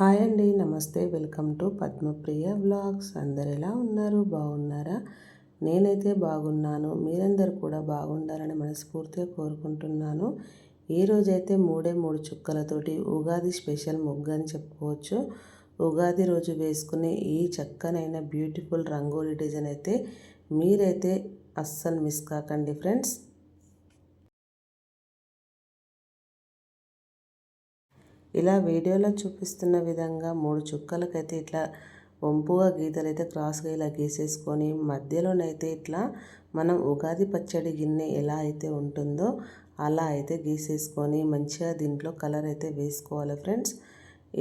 Hi అండి, నమస్తే. Welcome to Padmapriya vlogs. అందరు ఎలా ఉన్నారు? బాగున్నారా? నేనైతే బాగున్నాను. మీరందరూ కూడా బాగుండాలని మనస్ఫూర్తిగా కోరుకుంటున్నాను. ఈరోజైతే మూడే మూడు చుక్కలతోటి ఉగాది స్పెషల్ ముగ్గు అని చెప్పుకోవచ్చు. ఉగాది రోజు వేసుకునే ఈ చక్కనైన బ్యూటిఫుల్ రంగోలీ డిజైన్ అయితే మీరైతే అస్సలు మిస్ కాకండి ఫ్రెండ్స్. ఇలా వీడియోలో చూపిస్తున్న విధంగా 3 చుక్కలకైతే ఇట్లా వంపుగా గీతలైతే క్రాస్గా ఇలా గీసేసుకొని మధ్యలోనైతే ఇట్లా మనం ఉగాది పచ్చడి గిన్నె ఎలా అయితే ఉంటుందో అలా అయితే గీసేసుకొని మంచిగా దీంట్లో కలర్ అయితే వేసుకోవాలి ఫ్రెండ్స్.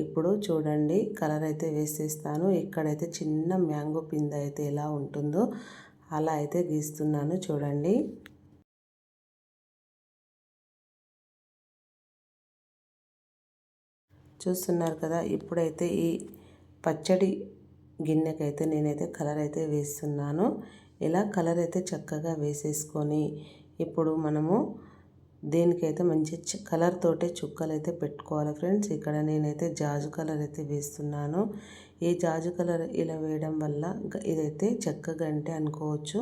ఇప్పుడు చూడండి, కలర్ అయితే వేసేస్తాను. ఇక్కడైతే చిన్న మ్యాంగో పింద అయితే ఎలా ఉంటుందో అలా అయితే గీస్తున్నాను చూడండి. చూస్తున్నారు కదా. ఇప్పుడైతే ఈ పచ్చడి గిన్నెకైతే నేనైతే కలర్ అయితే వేస్తున్నాను. ఇలా కలర్ అయితే చక్కగా వేసేసుకొని ఇప్పుడు మనము దీనికైతే మంచి కలర్ తోటే చుక్కలు అయితే పెట్టుకోవాలి ఫ్రెండ్స్. ఇక్కడ నేనైతే జాజు కలర్ అయితే వేస్తున్నాను. ఈ జాజు కలర్ ఇలా వేయడం వల్ల ఇదైతే చక్కగా అంటే అనుకోవచ్చు.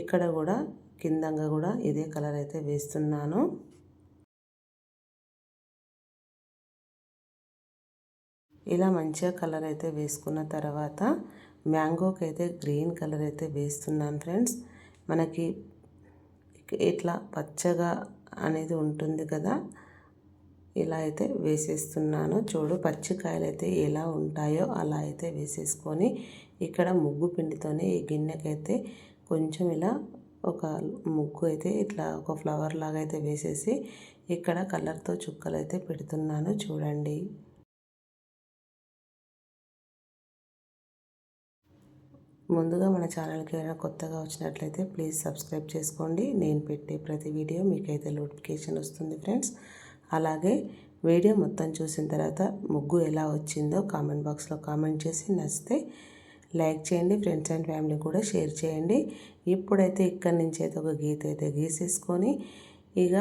ఇక్కడ కూడా కిందంగా కూడా ఇదే కలర్ అయితే వేస్తున్నాను. ఇలా మంచిగా కలర్ అయితే వేసుకున్న తర్వాత మ్యాంగోకి అయితే గ్రీన్ కలర్ అయితే వేస్తున్నాను ఫ్రెండ్స్. మనకి ఇట్లా పచ్చగా అనేది ఉంటుంది కదా, ఇలా అయితే వేసేస్తున్నాను. చూడు, పచ్చికాయలు అయితే ఎలా ఉంటాయో అలా అయితే వేసేసుకొని ఇక్కడ ముగ్గు పిండితోనే ఈ గిన్నెకైతే కొంచెం ఇలా ఒక ముగ్గు అయితే ఇట్లా ఒక ఫ్లవర్ లాగా అయితే వేసేసి ఇక్కడ కలర్తో చుక్కలు అయితే పెడుతున్నాను చూడండి. ముందుగా మన ఛానల్కి ఏమైనా కొత్తగా వచ్చినట్లయితే ప్లీజ్ సబ్స్క్రైబ్ చేసుకోండి. నేను పెట్టే ప్రతి వీడియో మీకైతే నోటిఫికేషన్ వస్తుంది ఫ్రెండ్స్. అలాగే వీడియో మొత్తం చూసిన తర్వాత ముగ్గు ఎలా వచ్చిందో కామెంట్ బాక్స్లో కామెంట్ చేసి నచ్చితే లైక్ చేయండి. ఫ్రెండ్స్ అండ్ ఫ్యామిలీ కూడా షేర్ చేయండి. ఇప్పుడైతే ఇక్కడి నుంచి అయితే ఒక గీత అయితే గీసేసుకొని ఇక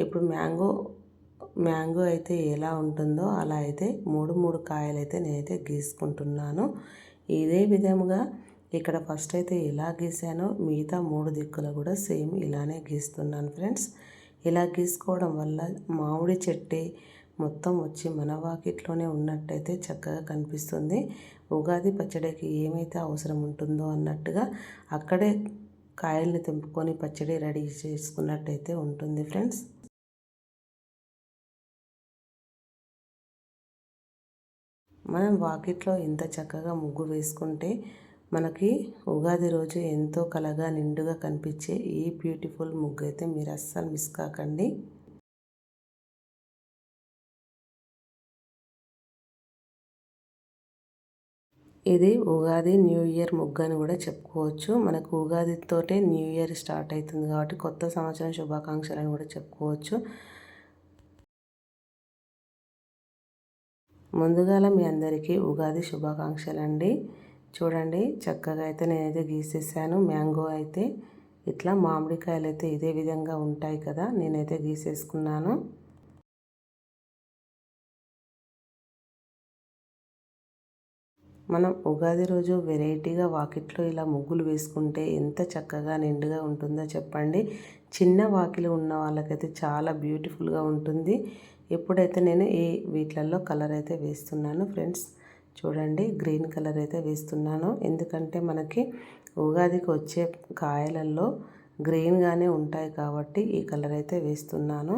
ఇప్పుడు మ్యాంగో అయితే ఎలా ఉంటుందో అలా అయితే మూడు కాయలు అయితే నేనైతే గీసుకుంటున్నాను. ఇదే విధముగా ఇక్కడ ఫస్ట్ అయితే ఎలా గీసానో మిగతా 3 దిక్కులు కూడా సేమ్ ఇలానే గీస్తున్నాను ఫ్రెండ్స్. ఇలా గీసుకోవడం వల్ల మామిడి చెట్టే మొత్తం వచ్చి మన వాకిట్లోనే ఉన్నట్టయితే చక్కగా కనిపిస్తుంది. ఉగాది పచ్చడికి ఏమైతే అవసరం ఉంటుందో అన్నట్టుగా అక్కడే కాయల్ని తెంపుకొని పచ్చడి రెడీ చేసుకున్నట్టయితే ఉంటుంది ఫ్రెండ్స్. మనం వాకిట్లో ఇంత చక్కగా ముగ్గు వేసుకుంటే మనకి ఉగాది రోజు ఎంతో కలగా నిండుగా కనిపించే ఈ బ్యూటిఫుల్ ముగ్గు అయితే మీరు అస్సలు మిస్ కాకండి. ఇది ఉగాది న్యూ ఇయర్ ముగ్గు అని కూడా చెప్పుకోవచ్చు. మనకు ఉగాదితోటే న్యూ ఇయర్ స్టార్ట్ అవుతుంది కాబట్టి కొత్త సంవత్సరం శుభాకాంక్షలు అని కూడా చెప్పుకోవచ్చు. ముందుగాల మీ అందరికీ ఉగాది శుభాకాంక్షలండి. చూడండి, చక్కగా అయితే నేనైతే గీసేసాను. మ్యాంగో అయితే ఇట్లా, మామిడికాయలు అయితే ఇదే విధంగా ఉంటాయి కదా, నేనైతే గీసేసుకున్నాను. మనం ఉగాది రోజు వెరైటీగా వాకిట్లో ఇలా ముగ్గులు వేసుకుంటే ఎంత చక్కగా నిండుగా ఉంటుందో చెప్పండి. చిన్న వాకిలి ఉన్న వాళ్ళకైతే చాలా బ్యూటిఫుల్గా ఉంటుంది. ఎప్పుడైతే నేను ఈ వీటిలలో కలర్ అయితే వేస్తున్నాను ఫ్రెండ్స్. చూడండి, గ్రీన్ కలర్ అయితే వేస్తున్నాను. ఎందుకంటే మనకి ఉగాదికి వచ్చే కాయలలో గ్రీన్గానే ఉంటాయి కాబట్టి ఈ కలర్ అయితే వేస్తున్నాను.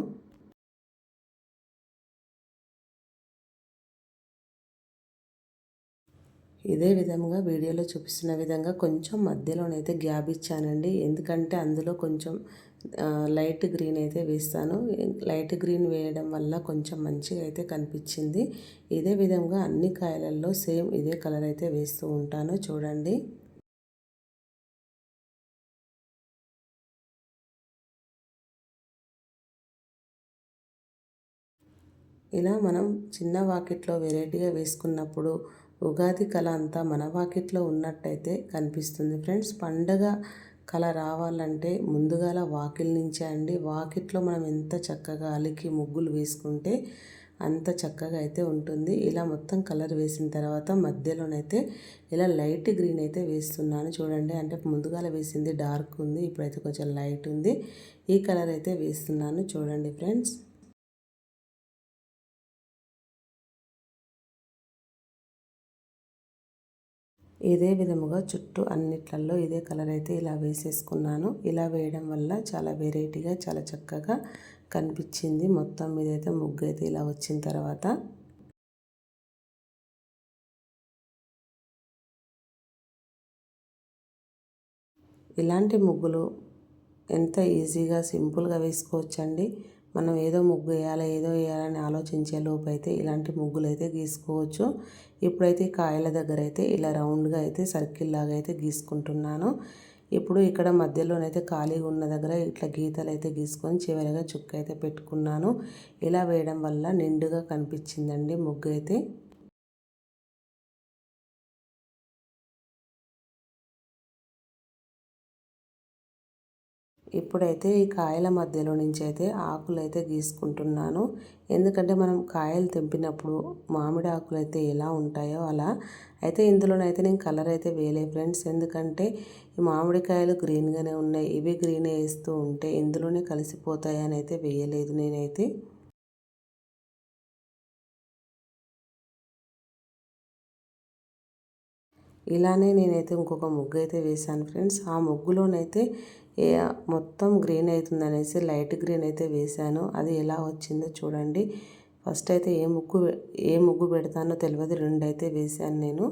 ఇదే విధంగా వీడియోలో చూపిస్తున్న విధంగా కొంచెం మధ్యలోనైతే గ్యాప్ ఇచ్చానండి. ఎందుకంటే అందులో కొంచెం లైట్ గ్రీన్ అయితే వేస్తాను. లైట్ గ్రీన్ వేయడం వల్ల కొంచెం మంచిగా అయితే కనిపించింది. ఇదే విధంగా అన్ని కాయలలో సేమ్ ఇదే కలర్ అయితే వేస్తూ ఉంటాను చూడండి. ఇలా మనం చిన్న వాకిట్లో వెరైటీగా వేసుకున్నప్పుడు ఉగాది కళ అంతా మన వాకిట్లో ఉన్నట్టయితే కనిపిస్తుంది ఫ్రెండ్స్. పండగ కళ రావాలంటే ముందుగాల వాకిల్ నుంచే అండి. వాకిట్లో మనం ఎంత చక్కగా అలికి ముగ్గులు వేసుకుంటే అంత చక్కగా అయితే ఉంటుంది. ఇలా మొత్తం కలర్ వేసిన తర్వాత మధ్యలోనైతే ఇలా లైట్ గ్రీన్ అయితే వేస్తున్నాను చూడండి. అంటే ముందుగాల వేసింది డార్క్ ఉంది, ఇప్పుడైతే కొంచెం లైట్ ఉంది. ఈ కలర్ అయితే వేస్తున్నాను చూడండి ఫ్రెండ్స్. ఇదే విధముగా చుట్టూ అన్నిట్లలో ఇదే కలర్ అయితే ఇలా వేసేసుకున్నాను. ఇలా వేయడం వల్ల చాలా వెరైటీగా చాలా చక్కగా కనిపించింది. మొత్తం మీదైతే ముగ్గు అయితే ఇలా వచ్చిన తర్వాత ఇలాంటి ముగ్గులు ఎంత ఈజీగా సింపుల్గా వేసుకోవచ్చండి. మనం ఏదో ముగ్గు వేయాలి ఏదో వేయాలని ఆలోచించే లోపు అయితే ఇలాంటి ముగ్గులు అయితే గీసుకోవచ్చు. ఇప్పుడైతే కాయల దగ్గర అయితే ఇలా రౌండ్గా అయితే సర్కిల్ లాగా అయితే గీసుకుంటున్నాను. ఇప్పుడు ఇక్కడ మధ్యలోనైతే ఖాళీగా ఉన్న దగ్గర ఇట్లా గీతలు అయితే గీసుకొని చివరిగా చుక్క అయితే పెట్టుకున్నాను. ఇలా వేయడం వల్ల నిండుగా కనిపించిందండి ముగ్గు అయితే. ఇప్పుడైతే ఈ కాయల మధ్యలో నుంచి అయితే ఆకులు అయితే గీసుకుంటున్నాను. ఎందుకంటే మనం కాయలు తెంపినప్పుడు మామిడి ఆకులు అయితే ఎలా ఉంటాయో అలా అయితే ఇందులోనైతే నేను కలర్ అయితే వేయలే ఫ్రెండ్స్. ఎందుకంటే ఈ మామిడికాయలు గ్రీన్గానే ఉన్నాయి, ఇవి గ్రీన్ వేస్తూ ఉంటే ఇందులోనే కలిసిపోతాయి అని అయితే వేయలేదు నేనైతే. ఇలానే నేనైతే ఇంకొక ముగ్గు అయితే వేశాను ఫ్రెండ్స్. ఆ ముగ్గులోనైతే మొత్తం గ్రీన్ అవుతుంది అనేసి లైట్ గ్రీన్ అయితే వేశాను. అది ఎలా వచ్చిందో చూడండి. ఫస్ట్ అయితే ఏ ముగ్గు పెడతానో తెలియదు, 2 అయితే వేశాను నేను.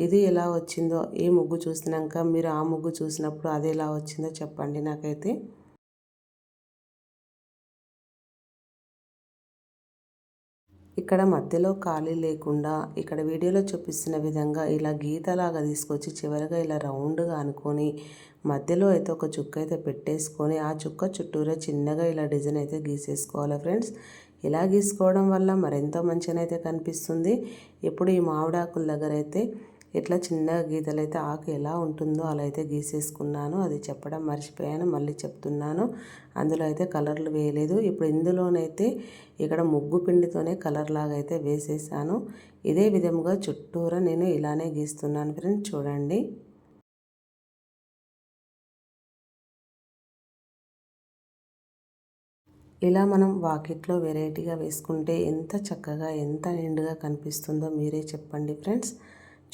ఇది ఎలా వచ్చిందో ఈ ముగ్గు చూసినాక మీరు ఆ ముగ్గు చూసినప్పుడు అది ఎలా వచ్చిందో చెప్పండి నాకైతే. ఇక్కడ మధ్యలో ఖాళీ లేకుండా ఇక్కడ వీడియోలో చూపిస్తున్న విధంగా ఇలా గీతలాగా తీసుకొచ్చి చివరిగా ఇలా రౌండ్గా అనుకొని మధ్యలో అయితే ఒక చుక్క అయితే పెట్టేసుకొని ఆ చుక్క చుట్టూరా చిన్నగా ఇలా డిజైన్ అయితే గీసేసుకోవాలి ఫ్రెండ్స్. ఇలా గీసుకోవడం వల్ల మరెంతో మంచిగా అయితే కనిపిస్తుంది. ఇప్పుడు ఈ మామిడాకుల దగ్గర అయితే ఇట్లా చిన్న గీతలు అయితే ఆకు ఎలా ఉంటుందో అలా అయితే గీసేసుకున్నాను. అది చెప్పడం మర్చిపోయాను, మళ్ళీ చెప్తున్నాను. అందులో అయితే కలర్లు వేయలేదు. ఇప్పుడు ఇందులోనైతే ఇక్కడ ముగ్గు పిండితోనే కలర్ లాగా అయితే వేసేసాను. ఇదే విధముగా చుట్టూరా నేను ఇలానే గీస్తున్నాను ఫ్రెండ్స్ చూడండి. ఇలా మనం వాకిట్లో వెరైటీగా వేసుకుంటే ఎంత చక్కగా ఎంత నిండుగా కనిపిస్తుందో మీరే చెప్పండి ఫ్రెండ్స్.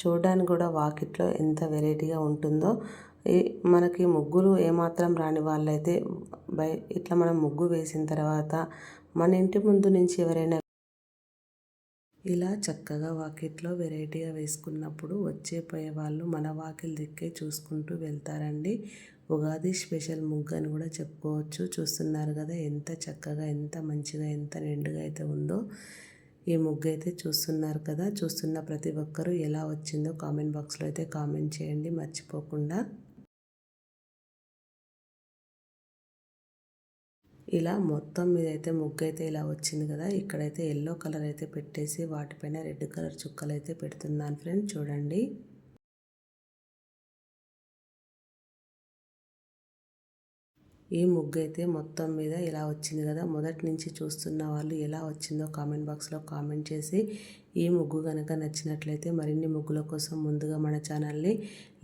చూడడానికి కూడా వాకిట్లో ఎంత వెరైటీగా ఉంటుందో. మనకి ముగ్గులు ఏమాత్రం రాని వాళ్ళైతే ఇట్లా మనం ముగ్గు వేసిన తర్వాత మన ఇంటి ముందు నుంచి ఎవరైనా ఇలా చక్కగా వాకిట్లో వెరైటీగా వేసుకున్నప్పుడు వచ్చేపోయే వాళ్ళు మన వాకిలి దిక్కే చూసుకుంటూ వెళ్తారండి. ఉగాది స్పెషల్ ముగ్గు అని కూడా చెప్పుకోవచ్చు. చూస్తున్నారు కదా ఎంత చక్కగా ఎంత మంచిగా ఎంత నిండుగా అయితే ఉందో. ఈ ముగ్గు అయితే చూస్తున్నారు కదా. చూస్తున్న ప్రతి ఒక్కరూ ఎలా వచ్చిందో కామెంట్ బాక్స్లో అయితే కామెంట్ చేయండి మర్చిపోకుండా. ఇలా మొత్తం మీద అయితే ముగ్గు అయితే ఇలా వచ్చింది కదా. ఇక్కడైతే ఎల్లో కలర్ అయితే పెట్టేసి వాటిపైన రెడ్ కలర్ చుక్కలు అయితే పెడుతున్నాను ఫ్రెండ్స్ చూడండి. ఈ ముగ్గు అయితే మొత్తం మీద ఇలా వచ్చింది కదా. మొదటి నుంచి చూస్తున్న వాళ్ళు ఎలా వచ్చిందో కామెంట్ బాక్స్లో కామెంట్ చేసి ఈ ముగ్గు కనుక నచ్చినట్లయితే మరిన్ని ముగ్గుల కోసం ముందుగా మన ఛానల్ని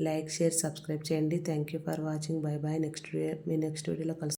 లైక్ షేర్ సబ్స్క్రైబ్ చేయండి. Thank you for watching. Bye bye. Next వీడియోలో కలుస్తాను.